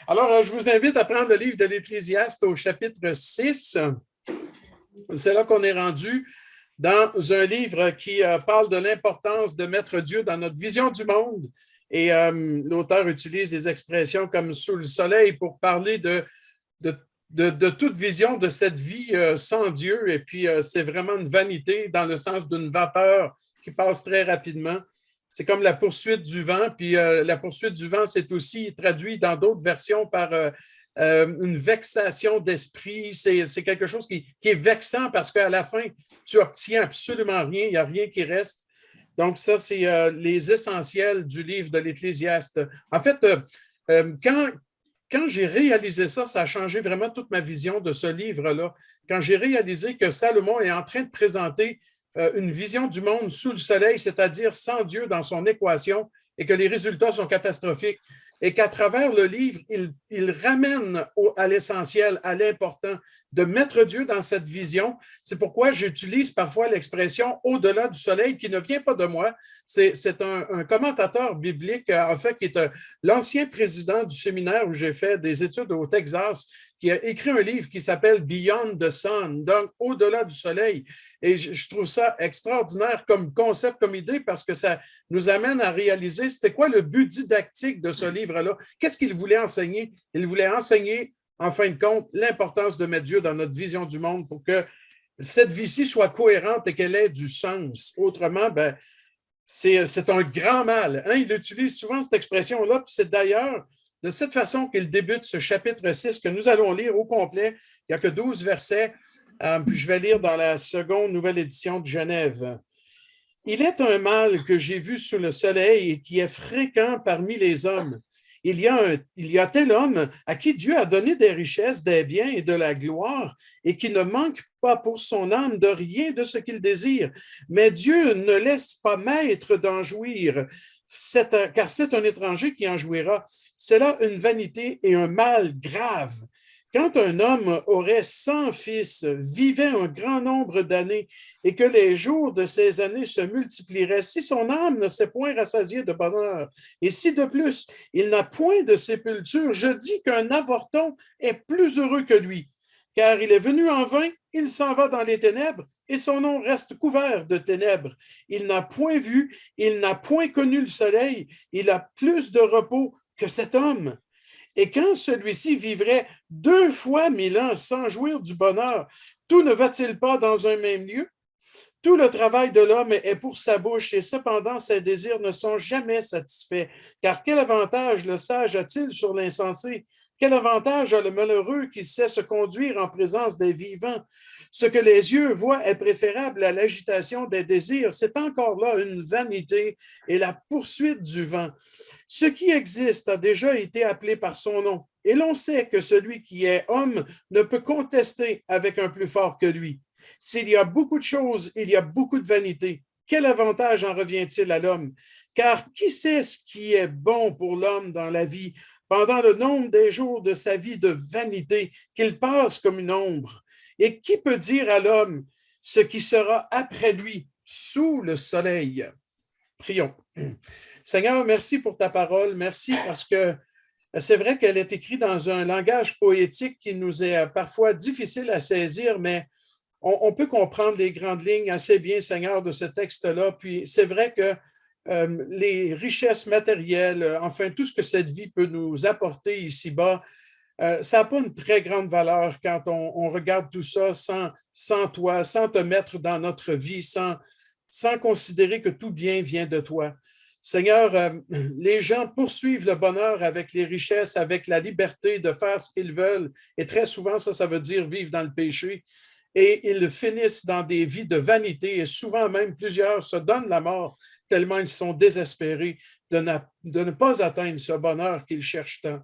Alors, je vous invite à prendre le livre de l'Ecclésiaste au chapitre 6. C'est là qu'on est rendu dans un livre qui parle de l'importance de mettre Dieu dans notre vision du monde. Et l'auteur utilise des expressions comme sous le soleil pour parler de toute vision de cette vie sans Dieu. Et puis, c'est vraiment une vanité dans le sens d'une vapeur qui passe très rapidement. C'est comme la poursuite du vent. Puis la poursuite du vent, c'est aussi traduit dans d'autres versions par une vexation d'esprit. C'est quelque chose qui est vexant parce qu'à la fin, tu obtiens absolument rien. Il n'y a rien qui reste. Donc, ça, c'est les essentiels du livre de l'Ecclésiaste. En fait, quand j'ai réalisé ça, ça a changé vraiment toute ma vision de ce livre-là. Quand j'ai réalisé que Salomon est en train de présenter une vision du monde sous le soleil, c'est-à-dire sans Dieu dans son équation, et que les résultats sont catastrophiques, et qu'à travers le livre, il ramène à l'essentiel, à l'important, de mettre Dieu dans cette vision. C'est pourquoi j'utilise parfois l'expression « au-delà du soleil » qui ne vient pas de moi. C'est un commentateur biblique, en fait, qui est l'ancien président du séminaire où j'ai fait des études au Texas, qui a écrit un livre qui s'appelle « Beyond the Sun », donc « Au-delà du soleil ». Et je trouve ça extraordinaire comme concept, comme idée, parce que ça nous amène à réaliser c'était quoi le but didactique de ce livre-là. Qu'est-ce qu'il voulait enseigner? Il voulait enseigner, en fin de compte, l'importance de mettre Dieu dans notre vision du monde pour que cette vie-ci soit cohérente et qu'elle ait du sens. Autrement, ben, c'est un grand mal. Hein? Il utilise souvent cette expression-là, puis c'est d'ailleurs de cette façon qu'il débute ce chapitre 6 que nous allons lire au complet. Il n'y a que 12 versets. Puis je vais lire dans la seconde nouvelle édition de Genève. Il est un mal que j'ai vu sous le soleil et qui est fréquent parmi les hommes. Il y a tel homme à qui Dieu a donné des richesses, des biens et de la gloire et qui ne manque pas pour son âme de rien de ce qu'il désire. Mais Dieu ne laisse pas maître d'en jouir, car c'est un étranger qui en jouira. C'est là une vanité et un mal grave. Quand un homme aurait 100 fils, vivait un grand nombre d'années et que les jours de ces années se multiplieraient, si son âme ne s'est point rassasiée de bonheur, et si de plus il n'a point de sépulture, je dis qu'un avorton est plus heureux que lui, car il est venu en vain, il s'en va dans les ténèbres, et son nom reste couvert de ténèbres. Il n'a point vu, il n'a point connu le soleil, il a plus de repos que cet homme. Et quand celui-ci vivrait 2 fois 1000 ans sans jouir du bonheur, tout ne va-t-il pas dans un même lieu? Tout le travail de l'homme est pour sa bouche, et cependant ses désirs ne sont jamais satisfaits. Car quel avantage le sage a-t-il sur l'insensé? Quel avantage a le malheureux qui sait se conduire en présence des vivants? Ce que les yeux voient est préférable à l'agitation des désirs. C'est encore là une vanité et la poursuite du vent. Ce qui existe a déjà été appelé par son nom, et l'on sait que celui qui est homme ne peut contester avec un plus fort que lui. S'il y a beaucoup de choses, il y a beaucoup de vanité. Quel avantage en revient-il à l'homme? Car qui sait ce qui est bon pour l'homme dans la vie pendant le nombre des jours de sa vie de vanité qu'il passe comme une ombre? Et qui peut dire à l'homme ce qui sera après lui sous le soleil? Prions. Seigneur, merci pour ta parole. Merci parce que c'est vrai qu'elle est écrite dans un langage poétique qui nous est parfois difficile à saisir, mais on peut comprendre les grandes lignes assez bien, Seigneur, de ce texte-là. Puis c'est vrai que les richesses matérielles, enfin tout ce que cette vie peut nous apporter ici-bas, ça n'a pas une très grande valeur quand on regarde tout ça sans toi, sans te mettre dans notre vie, sans considérer que tout bien vient de toi. Seigneur, les gens poursuivent le bonheur avec les richesses, avec la liberté de faire ce qu'ils veulent. Et très souvent, ça veut dire vivre dans le péché. Et ils finissent dans des vies de vanité. Et souvent même, plusieurs se donnent la mort tellement ils sont désespérés de ne pas atteindre ce bonheur qu'ils cherchent tant.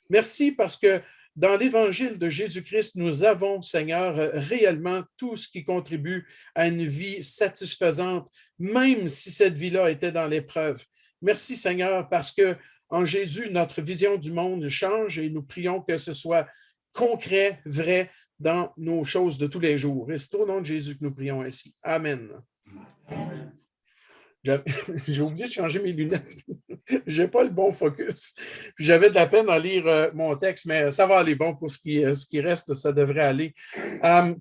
Merci parce que dans l'Évangile de Jésus-Christ, nous avons, Seigneur, réellement tout ce qui contribue à une vie satisfaisante, même si cette vie-là était dans l'épreuve. Merci, Seigneur, parce que en Jésus, notre vision du monde change et nous prions que ce soit concret, vrai dans nos choses de tous les jours. Et c'est au nom de Jésus que nous prions ainsi. Amen. Amen. J'ai oublié de changer mes lunettes. J'ai pas le bon focus. J'avais de la peine à lire mon texte, mais ça va aller bon pour ce qui reste, ça devrait aller.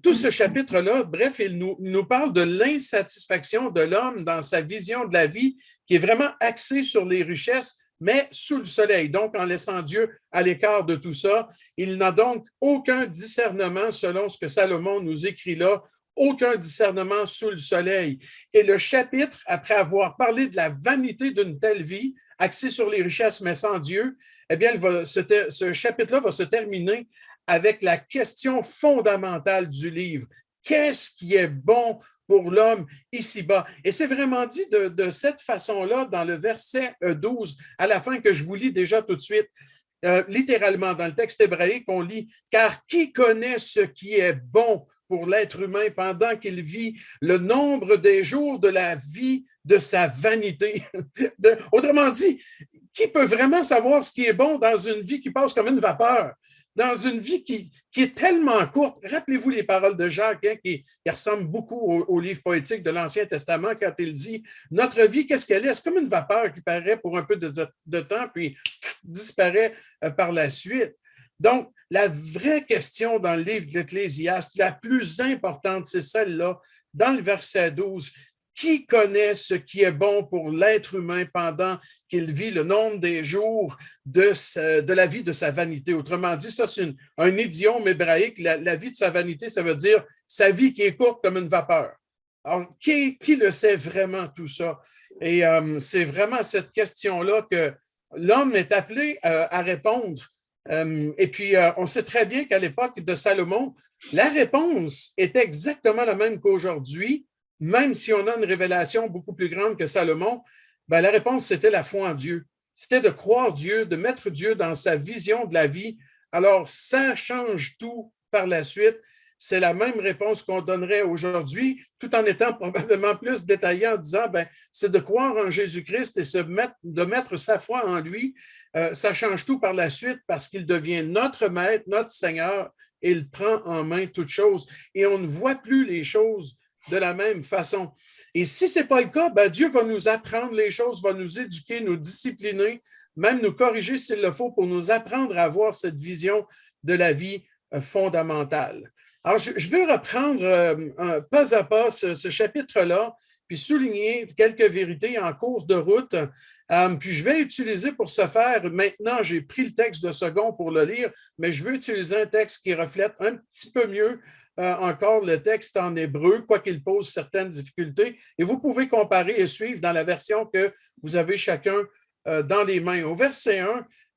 Tout ce chapitre-là, bref, il nous parle de l'insatisfaction de l'homme dans sa vision de la vie qui est vraiment axée sur les richesses, mais sous le soleil. Donc, en laissant Dieu à l'écart de tout ça, il n'a donc aucun discernement selon ce que Salomon nous écrit là, aucun discernement sous le soleil. Et le chapitre, après avoir parlé de la vanité d'une telle vie, axée sur les richesses mais sans Dieu, eh bien, ce chapitre-là va se terminer avec la question fondamentale du livre. Qu'est-ce qui est bon pour l'homme ici-bas? Et c'est vraiment dit de cette façon-là dans le verset 12 à la fin que je vous lis déjà tout de suite. Littéralement, dans le texte hébraïque, on lit « Car qui connaît ce qui est bon pour l'être humain pendant qu'il vit le nombre des jours de la vie de sa vanité. » Autrement dit, qui peut vraiment savoir ce qui est bon dans une vie qui passe comme une vapeur, dans une vie qui est tellement courte? Rappelez-vous les paroles de Jacques, hein, qui ressemblent beaucoup au livre poétique de l'Ancien Testament, quand il dit « Notre vie, qu'est-ce qu'elle est? C'est comme une vapeur qui paraît pour un peu de temps, puis disparaît par la suite. » Donc, la vraie question dans le livre de l'Ecclésiaste, la plus importante, c'est celle-là, dans le verset 12. Qui connaît ce qui est bon pour l'être humain pendant qu'il vit le nombre des jours de la vie de sa vanité? Autrement dit, ça, c'est un idiome hébraïque. La vie de sa vanité, ça veut dire sa vie qui est courte comme une vapeur. Alors, qui le sait vraiment tout ça? Et c'est vraiment cette question-là que l'homme est appelé à répondre. Et puis, on sait très bien qu'à l'époque de Salomon, la réponse était exactement la même qu'aujourd'hui, même si on a une révélation beaucoup plus grande que Salomon. Ben, la réponse, c'était la foi en Dieu. C'était de croire Dieu, de mettre Dieu dans sa vision de la vie. Alors, ça change tout par la suite. C'est la même réponse qu'on donnerait aujourd'hui, tout en étant probablement plus détaillé en disant, ben, c'est de croire en Jésus-Christ et de mettre sa foi en lui. Ça change tout par la suite parce qu'il devient notre maître, notre Seigneur, et il prend en main toutes choses. Et on ne voit plus les choses de la même façon. Et si ce n'est pas le cas, ben Dieu va nous apprendre les choses, va nous éduquer, nous discipliner, même nous corriger s'il le faut pour nous apprendre à avoir cette vision de la vie fondamentale. Alors, je veux reprendre pas à pas ce chapitre-là, puis souligner quelques vérités en cours de route. Puis je vais utiliser pour ce faire, maintenant j'ai pris le texte de second pour le lire, mais je veux utiliser un texte qui reflète un petit peu mieux encore le texte en hébreu, quoiqu'il pose certaines difficultés. Et vous pouvez comparer et suivre dans la version que vous avez chacun dans les mains. Au verset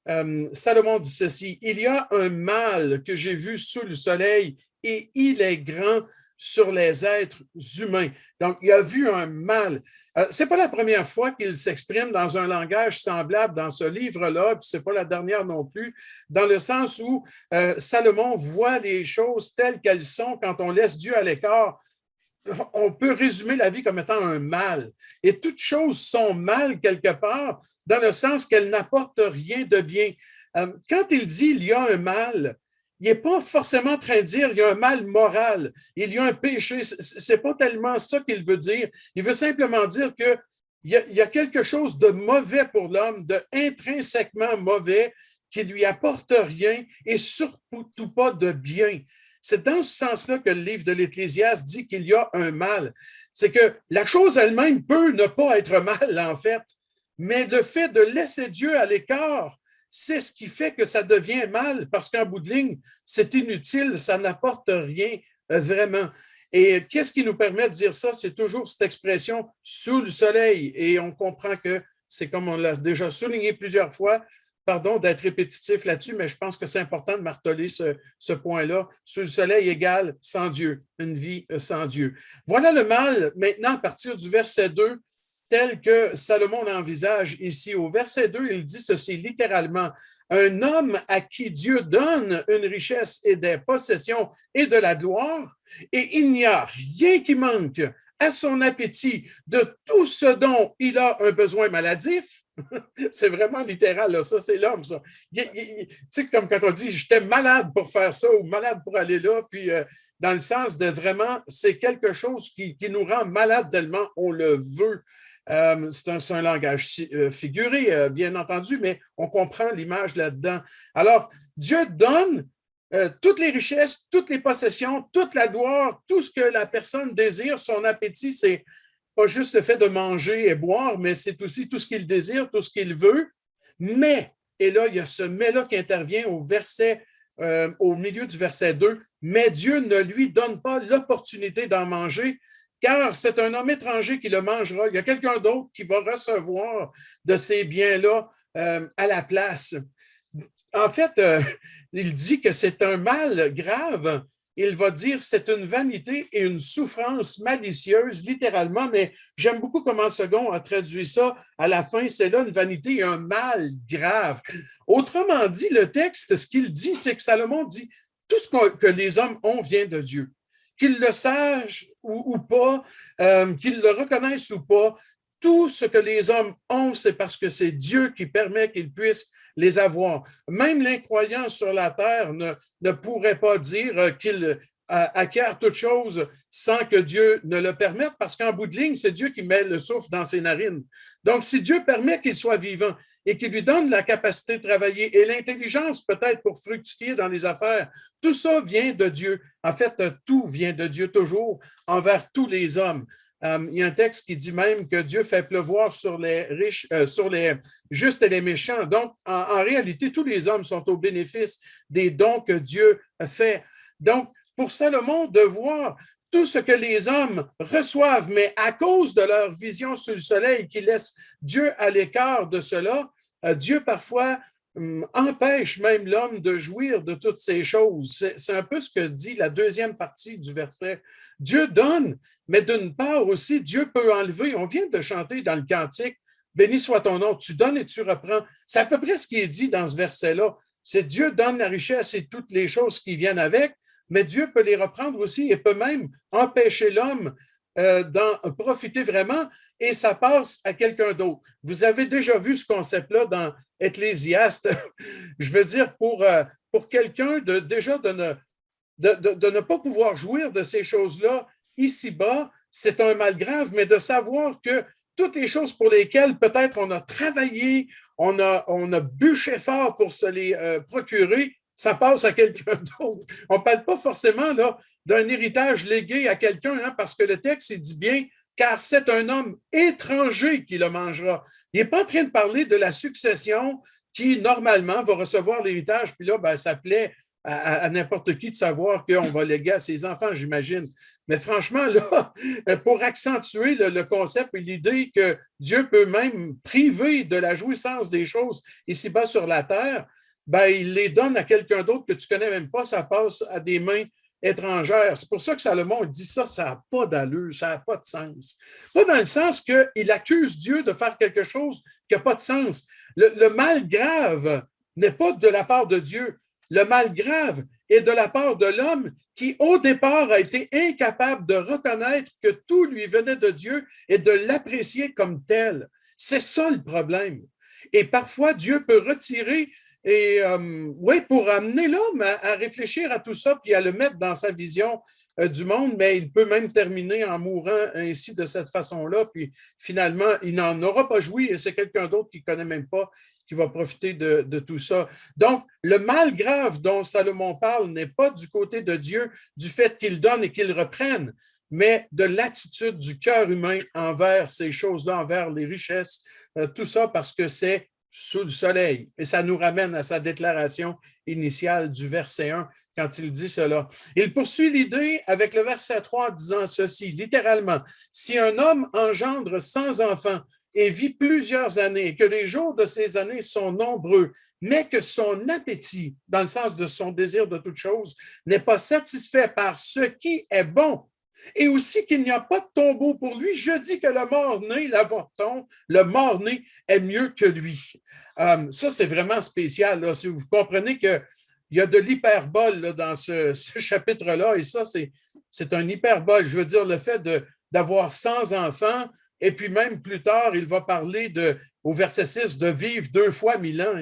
1, Salomon dit ceci: « Il y a un mal que j'ai vu sous le soleil et il est grand sur les êtres humains. » Donc, il a vu un mal. Ce n'est pas la première fois qu'il s'exprime dans un langage semblable dans ce livre-là, puis ce n'est pas la dernière non plus, dans le sens où Salomon voit les choses telles qu'elles sont quand on laisse Dieu à l'écart. On peut résumer la vie comme étant un mal. Et toutes choses sont mal quelque part, dans le sens qu'elles n'apportent rien de bien. Quand il dit « il y a un mal », il n'est pas forcément en train de dire « il y a un mal moral », il y a un péché. Ce n'est pas tellement ça qu'il veut dire. Il veut simplement dire qu'il y a quelque chose de mauvais pour l'homme, de intrinsèquement mauvais, qui ne lui apporte rien et surtout pas de bien. C'est dans ce sens-là que le livre de l'Ecclésiaste dit qu'il y a un mal. C'est que la chose elle-même peut ne pas être mal, en fait, mais le fait de laisser Dieu à l'écart, c'est ce qui fait que ça devient mal, parce qu'en bout de ligne, c'est inutile, ça n'apporte rien vraiment. Et qu'est-ce qui nous permet de dire ça? C'est toujours cette expression « sous le soleil ». Et on comprend que c'est comme on l'a déjà souligné plusieurs fois. Pardon d'être répétitif là-dessus, mais je pense que c'est important de marteler ce point-là. Sous le soleil égale sans Dieu, une vie sans Dieu. Voilà le mal, maintenant, à partir du verset 2, tel que Salomon l'envisage ici. Au verset 2, il dit ceci littéralement: « Un homme à qui Dieu donne une richesse et des possessions et de la gloire, et il n'y a rien qui manque à son appétit de tout ce dont il a un besoin maladif. » C'est vraiment littéral, là. Ça, c'est l'homme, ça. Tu sais, comme quand on dit « j'étais malade pour faire ça » ou « malade pour aller là », puis dans le sens de vraiment, c'est quelque chose qui nous rend malade tellement on le veut. C'est un langage figuré, bien entendu, mais on comprend l'image là-dedans. Alors, Dieu donne toutes les richesses, toutes les possessions, toute la gloire, tout ce que la personne désire, son appétit, c'est pas juste le fait de manger et boire, mais c'est aussi tout ce qu'il désire, tout ce qu'il veut. Mais, et là, il y a ce mais-là qui intervient au milieu du verset 2, mais Dieu ne lui donne pas l'opportunité d'en manger, car c'est un homme étranger qui le mangera. Il y a quelqu'un d'autre qui va recevoir de ces biens-là à la place. En fait, il dit que c'est un mal grave. Il va dire c'est une vanité et une souffrance malicieuse, littéralement, mais j'aime beaucoup comment Second a traduit ça. À la fin, c'est là une vanité et un mal grave. Autrement dit, le texte, ce qu'il dit, c'est que Salomon dit tout ce que les hommes ont vient de Dieu. Qu'ils le sachent ou pas, qu'ils le reconnaissent ou pas, tout ce que les hommes ont, c'est parce que c'est Dieu qui permet qu'ils puissent les avoir. Même l'incroyant sur la terre ne pourrait pas dire qu'il acquiert toute chose sans que Dieu ne le permette, parce qu'en bout de ligne, c'est Dieu qui met le souffle dans ses narines. Donc, si Dieu permet qu'il soit vivant et qu'il lui donne la capacité de travailler et l'intelligence peut-être pour fructifier dans les affaires, tout ça vient de Dieu. En fait, tout vient de Dieu toujours envers tous les hommes. Il y a un texte qui dit même que Dieu fait pleuvoir sur les riches, sur les justes et les méchants. Donc, en réalité, tous les hommes sont au bénéfice des dons que Dieu fait. Donc, pour Salomon, de voir tout ce que les hommes reçoivent, mais à cause de leur vision sur le soleil qui laisse Dieu à l'écart de cela, Dieu parfois empêche même l'homme de jouir de toutes ces choses. C'est un peu ce que dit la deuxième partie du verset. Dieu donne, mais d'une part aussi, Dieu peut enlever. On vient de chanter dans le cantique, « Béni soit ton nom, tu donnes et tu reprends ». C'est à peu près ce qui est dit dans ce verset-là. C'est Dieu donne la richesse et toutes les choses qui viennent avec, mais Dieu peut les reprendre aussi et peut même empêcher l'homme d'en profiter vraiment, et ça passe à quelqu'un d'autre. Vous avez déjà vu ce concept-là dans Ecclésiaste. Je veux dire, pour quelqu'un de ne pas pouvoir jouir de ces choses-là ici-bas, c'est un mal grave, mais de savoir que toutes les choses pour lesquelles peut-être on a travaillé, on a bûché fort pour se les procurer, ça passe à quelqu'un d'autre. On ne parle pas forcément là d'un héritage légué à quelqu'un, hein, parce que le texte il dit bien « car c'est un homme étranger qui le mangera ». Il n'est pas en train de parler de la succession qui, normalement, va recevoir l'héritage, puis là, ben, ça plaît à n'importe qui de savoir qu'on va léguer à ses enfants, j'imagine. Mais franchement, là, pour accentuer le concept et l'idée que Dieu peut même priver de la jouissance des choses ici-bas sur la terre, ben, il les donne à quelqu'un d'autre que tu ne connais même pas, ça passe à des mains étrangères. C'est pour ça que Salomon dit ça n'a pas d'allure, ça n'a pas de sens. Pas dans le sens qu'il accuse Dieu de faire quelque chose qui n'a pas de sens. Le mal grave n'est pas de la part de Dieu. Le mal grave est de la part de l'homme qui, au départ, a été incapable de reconnaître que tout lui venait de Dieu et de l'apprécier comme tel. C'est ça le problème. Et parfois, Dieu peut retirer oui, pour amener l'homme à réfléchir à tout ça puis à le mettre dans sa vision du monde, mais il peut même terminer en mourant ainsi de cette façon-là, puis finalement, il n'en aura pas joui et c'est quelqu'un d'autre qui ne connaît même pas qui va profiter de tout ça. Donc, le mal grave dont Salomon parle n'est pas du côté de Dieu, du fait qu'il donne et qu'il reprenne, mais de l'attitude du cœur humain envers ces choses-là, envers les richesses, tout ça parce que c'est sous le soleil. Et ça nous ramène à sa déclaration initiale du verset 1 quand il dit cela. Il poursuit l'idée avec le verset 3 en disant ceci, littéralement, « Si un homme engendre 100 enfants et vit plusieurs années, et que les jours de ces années sont nombreux, mais que son appétit, dans le sens de son désir de toute chose, n'est pas satisfait par ce qui est bon, et aussi qu'il n'y a pas de tombeau pour lui, je dis que le mort-né, l'avorton, le mort-né est mieux que lui. » Ça, c'est vraiment spécial. Là. Si vous comprenez qu'il y a de l'hyperbole là, dans ce chapitre-là, et ça, c'est un hyperbole. Je veux dire, le fait d'avoir 100 enfants, et puis même plus tard, il va parler au verset 6 de vivre 2 fois 1000 ans.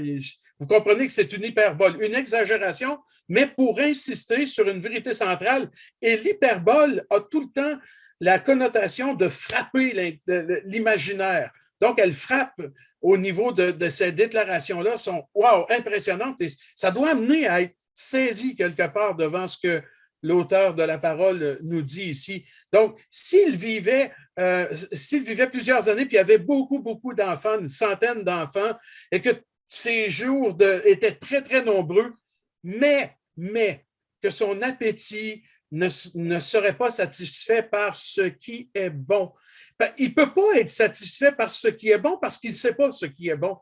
Vous comprenez que c'est une hyperbole, une exagération, mais pour insister sur une vérité centrale. Et l'hyperbole a tout le temps la connotation de frapper l'imaginaire. Donc, elle frappe au niveau de ces déclarations-là, sont wow, impressionnantes. Et ça doit amener à être saisi quelque part devant ce que l'auteur de la parole nous dit ici. Donc, s'il vivait plusieurs années, puis il y avait beaucoup, beaucoup d'enfants, une centaine d'enfants, et que ses jours étaient très, très nombreux, mais que son appétit ne serait pas satisfait par ce qui est bon. Il ne peut pas être satisfait par ce qui est bon parce qu'il ne sait pas ce qui est bon.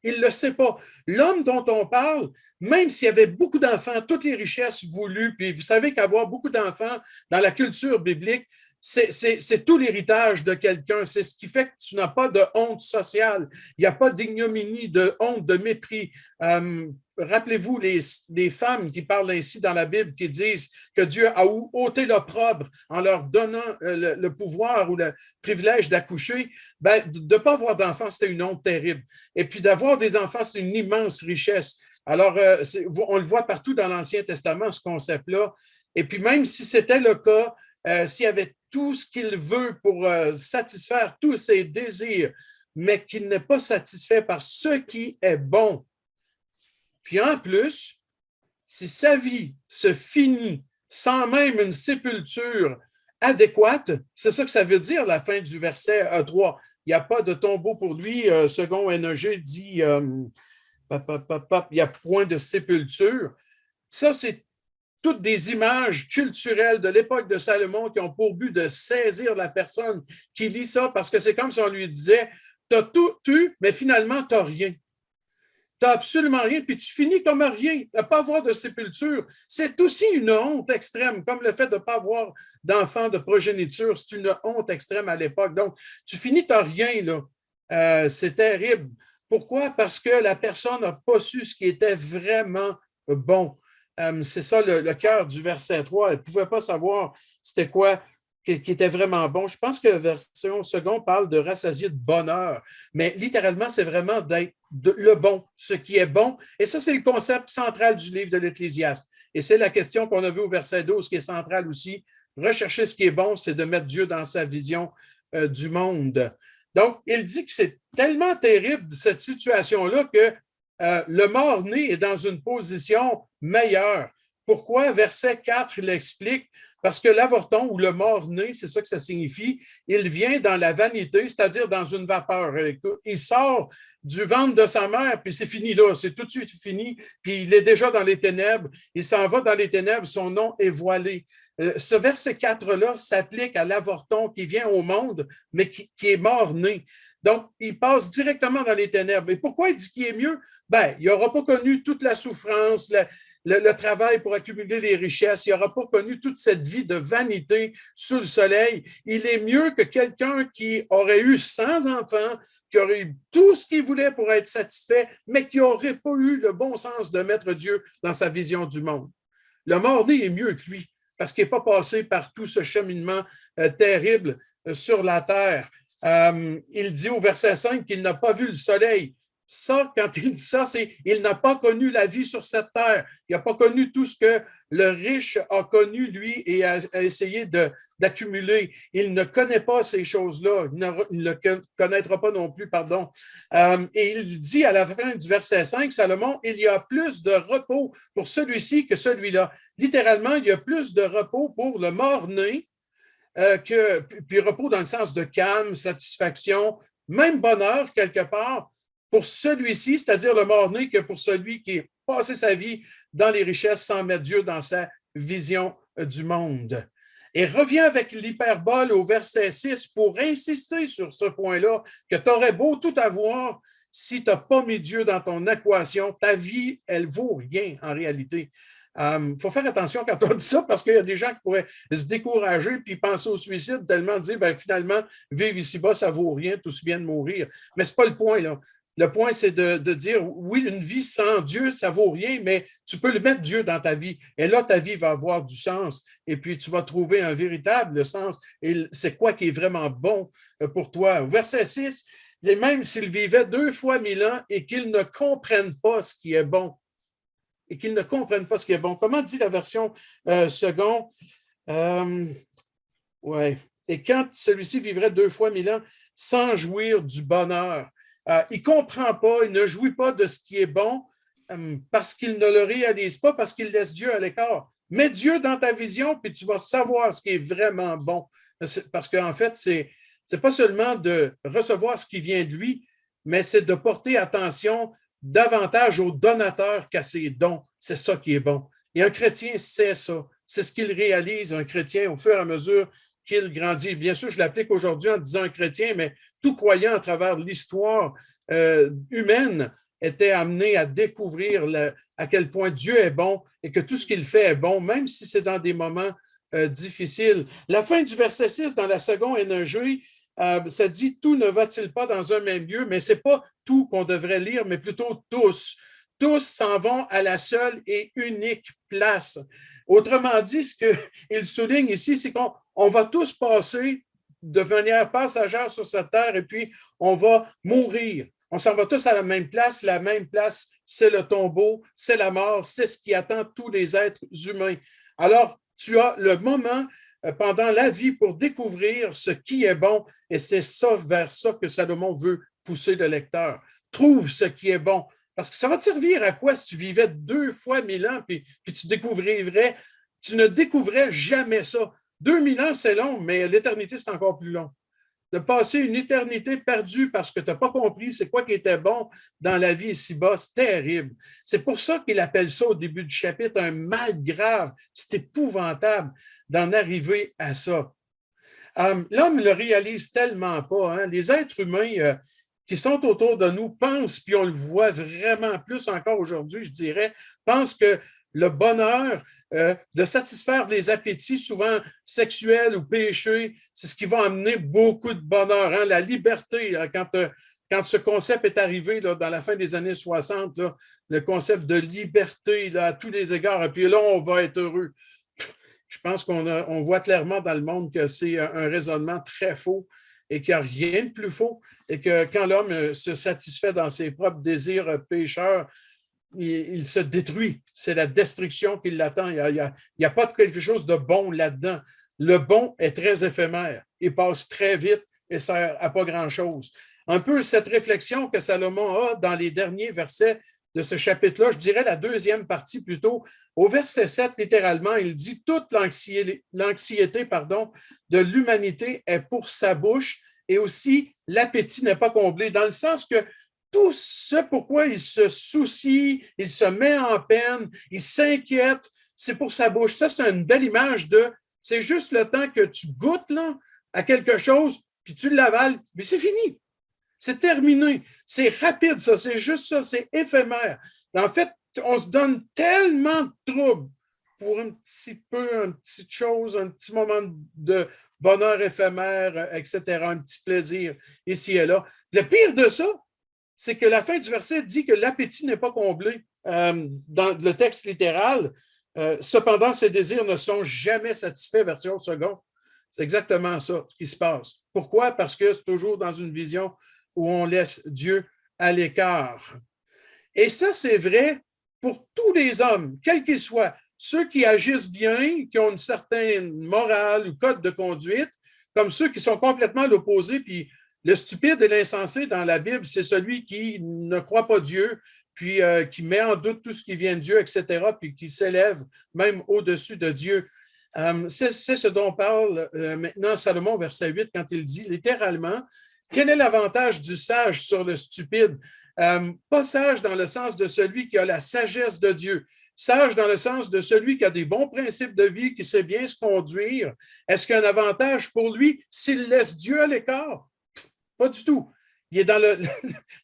Il ne le sait pas. L'homme dont on parle, même s'il y avait beaucoup d'enfants, toutes les richesses voulues, puis vous savez qu'avoir beaucoup d'enfants dans la culture biblique, c'est tout l'héritage de quelqu'un. C'est ce qui fait que tu n'as pas de honte sociale. Il n'y a pas d'ignominie, de honte, de mépris. Rappelez-vous les femmes qui parlent ainsi dans la Bible, qui disent que Dieu a ôté l'opprobre en leur donnant le pouvoir ou le privilège d'accoucher. Ben, de ne pas avoir d'enfants, c'était une honte terrible. Et puis d'avoir des enfants, c'est une immense richesse. Alors, on le voit partout dans l'Ancien Testament, ce concept-là. Et puis même si c'était le cas, s'il y avait tout ce qu'il veut pour satisfaire tous ses désirs, mais qu'il n'est pas satisfait par ce qui est bon. Puis en plus, si sa vie se finit sans même une sépulture adéquate, c'est ça que ça veut dire la fin du verset 3. Il n'y a pas de tombeau pour lui, second Énogé dit, il n'y a point de sépulture. Ça, c'est toutes des images culturelles de l'époque de Salomon qui ont pour but de saisir la personne qui lit ça, parce que c'est comme si on lui disait, tu as tout eu, mais finalement, tu n'as rien. Tu n'as absolument rien, puis tu finis comme rien, de ne pas avoir de sépulture. C'est aussi une honte extrême, comme le fait de ne pas avoir d'enfants de progéniture, c'est une honte extrême à l'époque. Donc, tu finis, tu n'as rien, là. C'est terrible. Pourquoi? Parce que la personne n'a pas su ce qui était vraiment bon. C'est ça le cœur du verset 3. Elle ne pouvait pas savoir c'était quoi qui était vraiment bon. Je pense que la version seconde parle de rassasier de bonheur, mais littéralement, c'est vraiment d'être le bon, ce qui est bon. Et ça, c'est le concept central du livre de l'Ecclésiaste. Et c'est la question qu'on a vue au verset 12 qui est centrale aussi. Rechercher ce qui est bon, c'est de mettre Dieu dans sa vision du monde. Donc, il dit que c'est tellement terrible, cette situation-là, que le mort-né est dans une position meilleure. Pourquoi? Verset 4, il explique, parce que l'avorton ou le mort-né, c'est ça que ça signifie, il vient dans la vanité, c'est-à-dire dans une vapeur. Il sort du ventre de sa mère, puis c'est fini là, c'est tout de suite fini, puis il est déjà dans les ténèbres, il s'en va dans les ténèbres, son nom est voilé. Ce verset 4-là s'applique à l'avorton qui vient au monde, mais qui est mort-né. Donc, il passe directement dans les ténèbres. Et pourquoi il dit qu'il est mieux? Ben, il n'aura pas connu toute la souffrance, le travail pour accumuler les richesses. Il n'aura pas connu toute cette vie de vanité sous le soleil. Il est mieux que quelqu'un qui aurait eu 100 enfants, qui aurait eu tout ce qu'il voulait pour être satisfait, mais qui n'aurait pas eu le bon sens de mettre Dieu dans sa vision du monde. Le mort-né est mieux que lui, parce qu'il n'est pas passé par tout ce cheminement terrible sur la terre. Il dit au verset 5 qu'il n'a pas vu le soleil. Ça, quand il dit ça, c'est il n'a pas connu la vie sur cette terre. Il n'a pas connu tout ce que le riche a connu, lui, et a essayé d'accumuler. Il ne connaît pas ces choses-là. Il ne connaîtra pas non plus, pardon. Et il dit à la fin du verset 5, Salomon, il y a plus de repos pour celui-ci que celui-là. Littéralement, il y a plus de repos pour le mort-né, puis repos dans le sens de calme, satisfaction, même bonheur quelque part, pour celui-ci, c'est-à-dire le mort-né, que pour celui qui a passé sa vie dans les richesses sans mettre Dieu dans sa vision du monde. Et reviens avec l'hyperbole au verset 6 pour insister sur ce point-là, que tu aurais beau tout avoir, si tu n'as pas mis Dieu dans ton équation, ta vie, elle vaut rien en réalité. Faut faire attention quand on dit ça parce qu'il y a des gens qui pourraient se décourager puis penser au suicide tellement dire ben, finalement, vivre ici-bas, ça vaut rien, tout se bien de mourir. Mais ce n'est pas le point, là. Le point, c'est de dire, oui, une vie sans Dieu, ça vaut rien, mais tu peux le mettre Dieu dans ta vie. Et là, ta vie va avoir du sens. Et puis, tu vas trouver un véritable sens. Et c'est quoi qui est vraiment bon pour toi? Au verset 6, Et même s'ils vivaient 2 fois 1000 ans et qu'ils ne comprennent pas ce qui est bon. Et qu'ils ne comprennent pas ce qui est bon. Comment dit la version seconde? Ouais. Et quand celui-ci vivrait 2 fois 1000 ans sans jouir du bonheur, il ne comprend pas, il ne jouit pas de ce qui est bon parce qu'il ne le réalise pas, parce qu'il laisse Dieu à l'écart. Mets Dieu dans ta vision, puis tu vas savoir ce qui est vraiment bon. Parce qu'en fait, c'est pas seulement de recevoir ce qui vient de lui, mais c'est de porter attention davantage au donateur qu'à ses dons. C'est ça qui est bon. Et un chrétien sait ça. C'est ce qu'il réalise, un chrétien, au fur et à mesure qu'il grandit. Bien sûr, je l'applique aujourd'hui en disant un chrétien, mais tout croyant à travers l'histoire humaine était amené à découvrir à quel point Dieu est bon et que tout ce qu'il fait est bon, même si c'est dans des moments difficiles. La fin du verset 6 dans la seconde NG, ça dit « Tout ne va-t-il pas dans un même lieu ?» mais ce n'est pas tout qu'on devrait lire, mais plutôt tous. Tous s'en vont à la seule et unique place. Autrement dit, ce qu'il souligne ici, c'est qu'on va tous passer de manière passagère sur cette terre et puis on va mourir. On s'en va tous à la même place, c'est le tombeau, c'est la mort, c'est ce qui attend tous les êtres humains. Alors, tu as le moment pendant la vie pour découvrir ce qui est bon et c'est ça vers ça que Salomon veut pousser le lecteur. Trouve ce qui est bon. Parce que ça va te servir à quoi si tu vivais 2 fois 1000 ans puis tu découvrirais, tu ne découvrais jamais ça. 2000 ans, c'est long, mais l'éternité, c'est encore plus long. De passer une éternité perdue parce que tu n'as pas compris c'est quoi qui était bon dans la vie ici-bas, c'est terrible. C'est pour ça qu'il appelle ça au début du chapitre un mal grave. C'est épouvantable d'en arriver à ça. L'homme ne le réalise tellement pas. Hein? Les êtres humains qui sont autour de nous pensent, puis on le voit vraiment plus encore aujourd'hui, je dirais, pensent que le bonheur de satisfaire des appétits, souvent sexuels ou péchés, c'est ce qui va amener beaucoup de bonheur. Hein? La liberté, quand ce concept est arrivé là, dans la fin des années 60, là, le concept de liberté là, à tous les égards, et puis là, on va être heureux. Je pense qu'on voit clairement dans le monde que c'est un raisonnement très faux et qu'il n'y a rien de plus faux et que quand l'homme se satisfait dans ses propres désirs pécheurs, il se détruit. C'est la destruction qui l'attend. Il n'y a pas quelque chose de bon là-dedans. Le bon est très éphémère. Il passe très vite et ne sert à pas grand-chose. Un peu cette réflexion que Salomon a dans les derniers versets de ce chapitre-là, je dirais la deuxième partie plutôt. Au verset 7, littéralement, il dit « Toute l'anxiété de l'humanité est pour sa bouche et aussi l'appétit n'est pas comblé. » Dans le sens que tout ce pourquoi il se soucie, il se met en peine, il s'inquiète, c'est pour sa bouche. Ça, c'est une belle image de « c'est juste le temps que tu goûtes là, à quelque chose, puis tu l'avales, mais c'est fini. C'est terminé. C'est rapide, ça. C'est juste ça. C'est éphémère. En fait, on se donne tellement de troubles pour un petit peu, une petite chose, un petit moment de bonheur éphémère, etc., un petit plaisir ici et là. Le pire de ça, c'est que la fin du verset dit que l'appétit n'est pas comblé. Dans le texte littéral, cependant, ses désirs ne sont jamais satisfaits, version seconde. C'est exactement ça qui se passe. Pourquoi? Parce que c'est toujours dans une vision où on laisse Dieu à l'écart. Et ça, c'est vrai pour tous les hommes, quels qu'ils soient, ceux qui agissent bien, qui ont une certaine morale ou code de conduite, comme ceux qui sont complètement à l'opposé. Puis le stupide et l'insensé dans la Bible, c'est celui qui ne croit pas Dieu, puis qui met en doute tout ce qui vient de Dieu, etc., puis qui s'élève même au-dessus de Dieu. C'est ce dont parle maintenant Salomon, verset 8, quand il dit littéralement, quel est l'avantage du sage sur le stupide? Pas sage dans le sens de celui qui a la sagesse de Dieu. Sage dans le sens de celui qui a des bons principes de vie, qui sait bien se conduire. Est-ce qu'il y a un avantage pour lui s'il laisse Dieu à l'écart? Pas du tout. Il est dans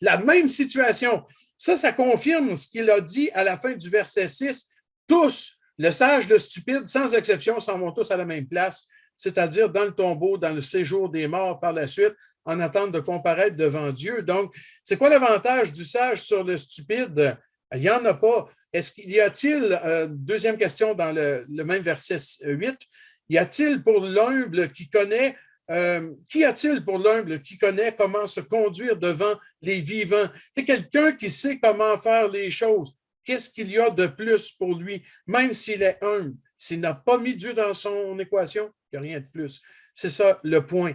la même situation. Ça confirme ce qu'il a dit à la fin du verset 6. Tous, le sage, le stupide, sans exception, s'en vont tous à la même place, c'est-à-dire dans le tombeau, dans le séjour des morts par la suite, en attente de comparaître devant Dieu. Donc, c'est quoi l'avantage du sage sur le stupide? Il n'y en a pas. Est-ce qu'il y a-t-il, deuxième question dans le même verset 8, y a-t-il pour l'humble qui connaît Qu'y a-t-il pour l'humble qui connaît comment se conduire devant les vivants? C'est quelqu'un qui sait comment faire les choses. Qu'est-ce qu'il y a de plus pour lui, même s'il est humble? S'il n'a pas mis Dieu dans son équation, il n'y a rien de plus. C'est ça le point.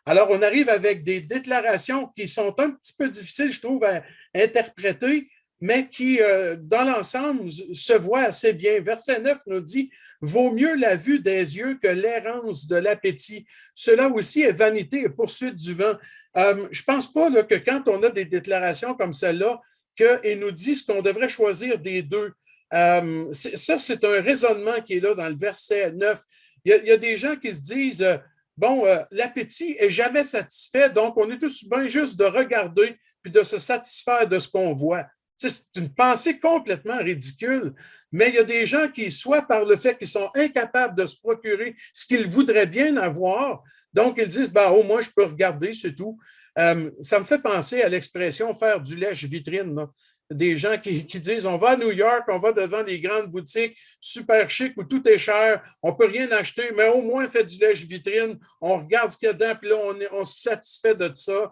Alors, on arrive avec des déclarations qui sont un petit peu difficiles, je trouve, à interpréter, mais qui, dans l'ensemble, se voient assez bien. Verset 9 nous dit « Vaut mieux la vue des yeux que l'errance de l'appétit. Cela aussi est vanité et poursuite du vent. » Je ne pense pas là, que quand on a des déclarations comme celle-là, qu'il nous disent qu'on devrait choisir des deux. Ça, c'est un raisonnement qui est là dans le verset 9. Il y a des gens qui se disent bon, l'appétit est jamais satisfait, donc on est tous bien juste de regarder puis de se satisfaire de ce qu'on voit. C'est une pensée complètement ridicule, mais il y a des gens qui, soit par le fait qu'ils sont incapables de se procurer ce qu'ils voudraient bien avoir, donc ils disent, ben, au moins je peux regarder, c'est tout. Ça me fait penser à l'expression faire du lèche-vitrine. Là. Des gens qui disent, on va à New York, on va devant les grandes boutiques super chic où tout est cher, on ne peut rien acheter, mais au moins on fait du lèche-vitrine, on regarde ce qu'il y a dedans, puis là, on se satisfait de ça.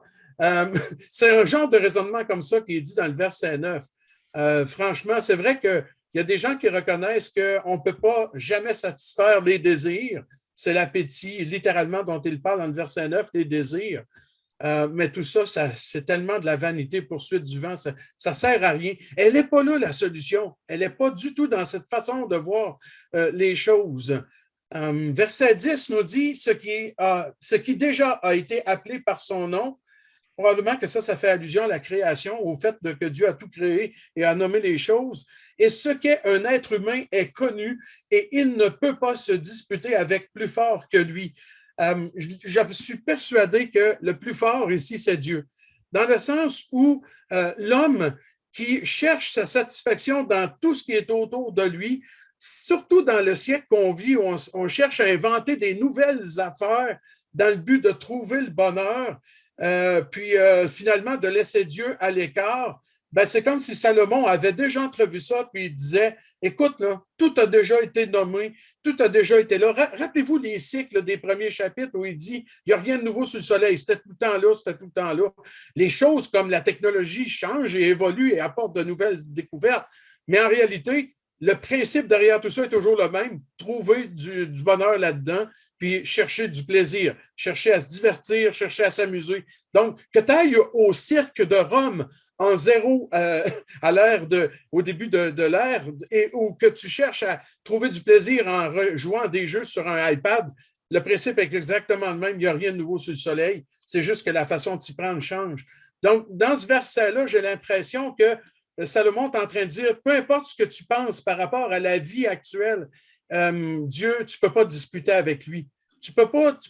C'est un genre de raisonnement comme ça qui est dit dans le verset 9. Franchement, c'est vrai qu'il y a des gens qui reconnaissent qu'on ne peut pas jamais satisfaire les désirs. C'est l'appétit, littéralement, dont il parle dans le verset 9, les désirs. Mais tout ça, c'est tellement de la vanité, poursuite du vent, ça ne sert à rien. Elle n'est pas là, la solution. Elle n'est pas du tout dans cette façon de voir les choses. Verset 10 nous dit ce qui déjà a été appelé par son nom. Probablement que ça fait allusion à la création, au fait que Dieu a tout créé et a nommé les choses. Et ce qu'est un être humain est connu et il ne peut pas se disputer avec plus fort que lui. Je suis persuadé que le plus fort ici, c'est Dieu. Dans le sens où l'homme qui cherche sa satisfaction dans tout ce qui est autour de lui, surtout dans le siècle qu'on vit, où on cherche à inventer des nouvelles affaires dans le but de trouver le bonheur, puis finalement de laisser Dieu à l'écart, ben, c'est comme si Salomon avait déjà entrevu ça, puis il disait, écoute, là, tout a déjà été nommé, tout a déjà été là. Rappelez-vous les cycles des premiers chapitres où il dit, il n'y a rien de nouveau sur le soleil, c'était tout le temps là, c'était tout le temps là. Les choses comme la technologie changent et évoluent et apportent de nouvelles découvertes, mais en réalité, le principe derrière tout ça est toujours le même, trouver du bonheur là-dedans, puis chercher du plaisir, chercher à se divertir, chercher à s'amuser. Donc, que tu ailles au cirque de Rome en zéro à l'ère au début de l'ère, ou que tu cherches à trouver du plaisir en jouant des jeux sur un iPad, le principe est exactement le même. Il n'y a rien de nouveau sur le soleil. C'est juste que la façon de s'y prendre change. Donc, dans ce verset-là, j'ai l'impression que Salomon est en train de dire, peu importe ce que tu penses par rapport à la vie actuelle, Dieu, tu ne peux pas disputer avec lui. Tu ne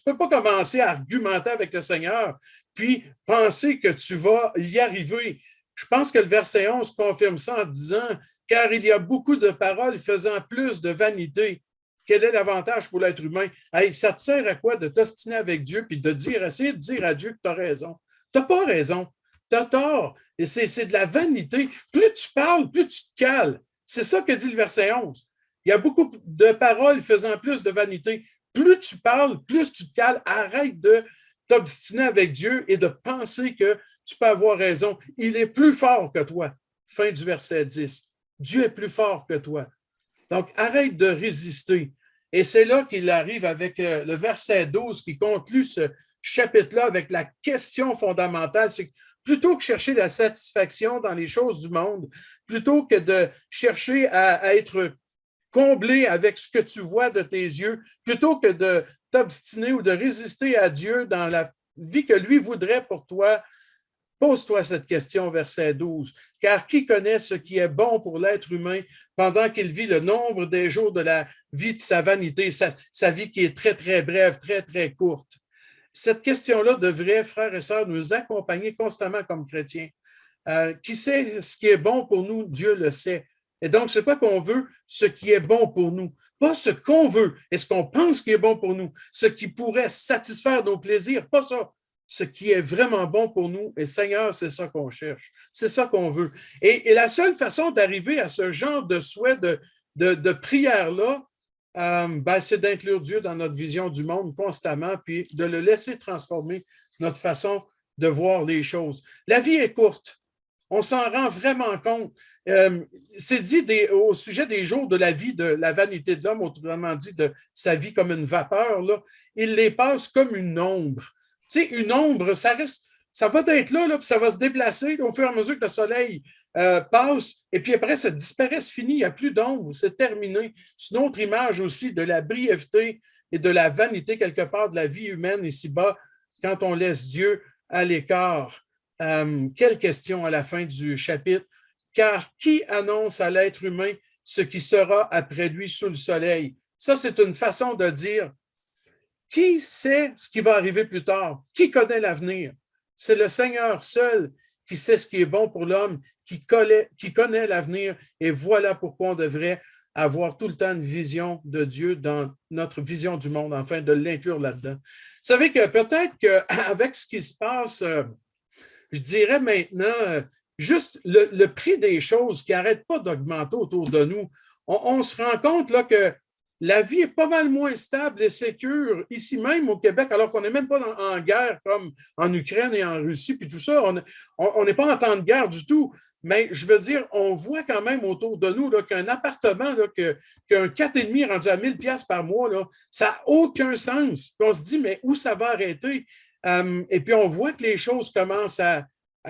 peux pas commencer à argumenter avec le Seigneur, puis penser que tu vas y arriver. Je pense que le verset 11 confirme ça en disant, car il y a beaucoup de paroles faisant plus de vanité. Quel est l'avantage pour l'être humain? Hey, ça te sert à quoi de t'ostiner avec Dieu puis de essayer de dire à Dieu que tu as raison? Tu n'as pas raison. Tu as tort. Et c'est de la vanité. Plus tu parles, plus tu te cales. C'est ça que dit le verset 11. Il y a beaucoup de paroles faisant plus de vanité. Plus tu parles, plus tu te cales. Arrête de t'obstiner avec Dieu et de penser que tu peux avoir raison. Il est plus fort que toi. Fin du verset 10. Dieu est plus fort que toi. Donc, arrête de résister. Et c'est là qu'il arrive avec le verset 12 qui conclut ce chapitre-là avec la question fondamentale, c'est que plutôt que chercher la satisfaction dans les choses du monde, plutôt que de chercher à être comblé avec ce que tu vois de tes yeux, plutôt que de t'obstiner ou de résister à Dieu dans la vie que lui voudrait pour toi, pose-toi cette question, verset 12. Car qui connaît ce qui est bon pour l'être humain pendant qu'il vit le nombre des jours de la vie de sa vanité, sa vie qui est très, très brève, très, très courte? Cette question-là devrait, frères et sœurs, nous accompagner constamment comme chrétiens. Qui sait ce qui est bon pour nous? Dieu le sait. Et donc, c'est pas qu'on veut ce qui est bon pour nous, pas ce qu'on veut et ce qu'on pense qui est bon pour nous, ce qui pourrait satisfaire nos plaisirs, pas ça. Ce qui est vraiment bon pour nous. Et Seigneur, c'est ça qu'on cherche. C'est ça qu'on veut. Et la seule façon d'arriver à ce genre de souhait de prière-là, c'est d'inclure Dieu dans notre vision du monde constamment, puis de le laisser transformer notre façon de voir les choses. La vie est courte. On s'en rend vraiment compte. C'est dit au sujet des jours de la vie, de la vanité de l'homme, autrement dit, de sa vie comme une vapeur, là, il les passe comme une ombre. Tu sais, une ombre, ça reste, ça va être là, puis ça va se déplacer au fur et à mesure que le soleil passe, et puis après, ça disparaît, c'est fini, il n'y a plus d'ombre, c'est terminé. C'est une autre image aussi de la brièveté et de la vanité, quelque part, de la vie humaine ici-bas, quand on laisse Dieu à l'écart. Quelle question à la fin du chapitre. Car qui annonce à l'être humain ce qui sera après lui sous le soleil? Ça, c'est une façon de dire qui sait ce qui va arriver plus tard? Qui connaît l'avenir? C'est le Seigneur seul qui sait ce qui est bon pour l'homme, qui connaît l'avenir. Et voilà pourquoi on devrait avoir tout le temps une vision de Dieu dans notre vision du monde, afin de l'inclure là-dedans. Vous savez que peut-être qu'avec ce qui se passe, je dirais maintenant, juste le prix des choses qui n'arrête pas d'augmenter autour de nous, on se rend compte là, que la vie est pas mal moins stable et sécure ici même au Québec, alors qu'on n'est même pas en guerre comme en Ukraine et en Russie, puis tout ça. On n'est pas en temps de guerre du tout. Mais je veux dire, on voit quand même autour de nous là, qu'un appartement, là, qu'un 4,5 rendu à 1000$ par mois, là, ça n'a aucun sens. Puis on se dit, mais où ça va arrêter? Et puis on voit que les choses commencent à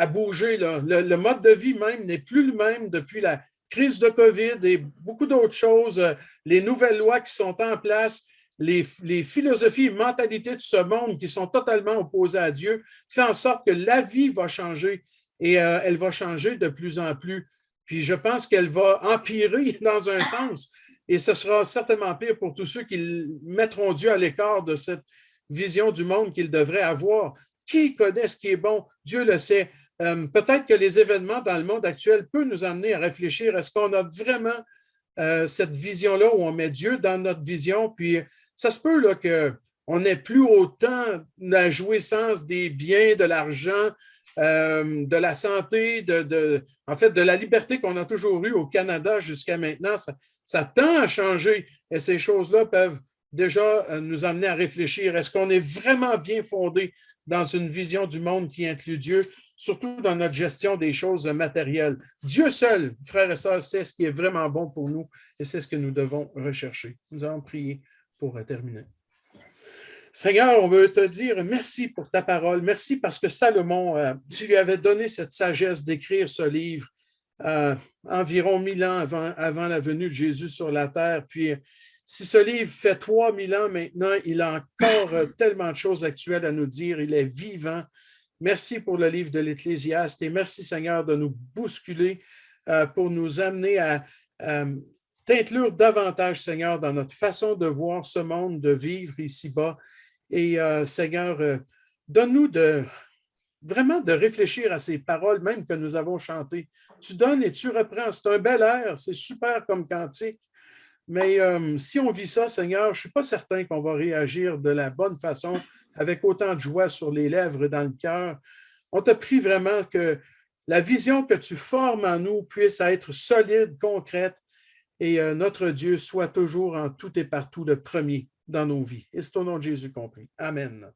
bouger. Là. Le mode de vie même n'est plus le même depuis la crise de COVID et beaucoup d'autres choses, les nouvelles lois qui sont en place, les philosophies et mentalités de ce monde qui sont totalement opposées à Dieu, fait en sorte que la vie va changer et elle va changer de plus en plus. Puis je pense qu'elle va empirer dans un sens et ce sera certainement pire pour tous ceux qui mettront Dieu à l'écart de cette vision du monde qu'il devrait avoir. Qui connaît ce qui est bon? Dieu le sait. Peut-être que les événements dans le monde actuel peuvent nous amener à réfléchir. Est-ce qu'on a vraiment cette vision-là où on met Dieu dans notre vision? Puis ça se peut là, qu'on n'ait plus autant la jouissance des biens, de l'argent, de la santé, en fait, de la liberté qu'on a toujours eue au Canada jusqu'à maintenant. Ça tend à changer et ces choses-là peuvent déjà nous amener à réfléchir. Est-ce qu'on est vraiment bien fondé dans une vision du monde qui inclut Dieu, surtout dans notre gestion des choses matérielles? Dieu seul, frères et sœurs, sait ce qui est vraiment bon pour nous et c'est ce que nous devons rechercher. Nous allons prier pour terminer. Seigneur, on veut te dire merci pour ta parole. Merci parce que Salomon, tu lui avais donné cette sagesse d'écrire ce livre environ 1000 ans avant la venue de Jésus sur la terre. Puis, si ce livre fait 3000 ans maintenant, il a encore tellement de choses actuelles à nous dire. Il est vivant. Merci pour le livre de l'Ecclésiaste et merci, Seigneur, de nous bousculer pour nous amener à t'inclure davantage, Seigneur, dans notre façon de voir ce monde, de vivre ici-bas. Et Seigneur, donne-nous vraiment de réfléchir à ces paroles même que nous avons chantées. Tu donnes et tu reprends. C'est un bel air, c'est super comme cantique. Mais si on vit ça, Seigneur, je ne suis pas certain qu'on va réagir de la bonne façon, avec autant de joie sur les lèvres et dans le cœur. On te prie vraiment que la vision que tu formes en nous puisse être solide, concrète, et notre Dieu soit toujours en tout et partout le premier dans nos vies. Et c'est au nom de Jésus qu'on prie. Amen.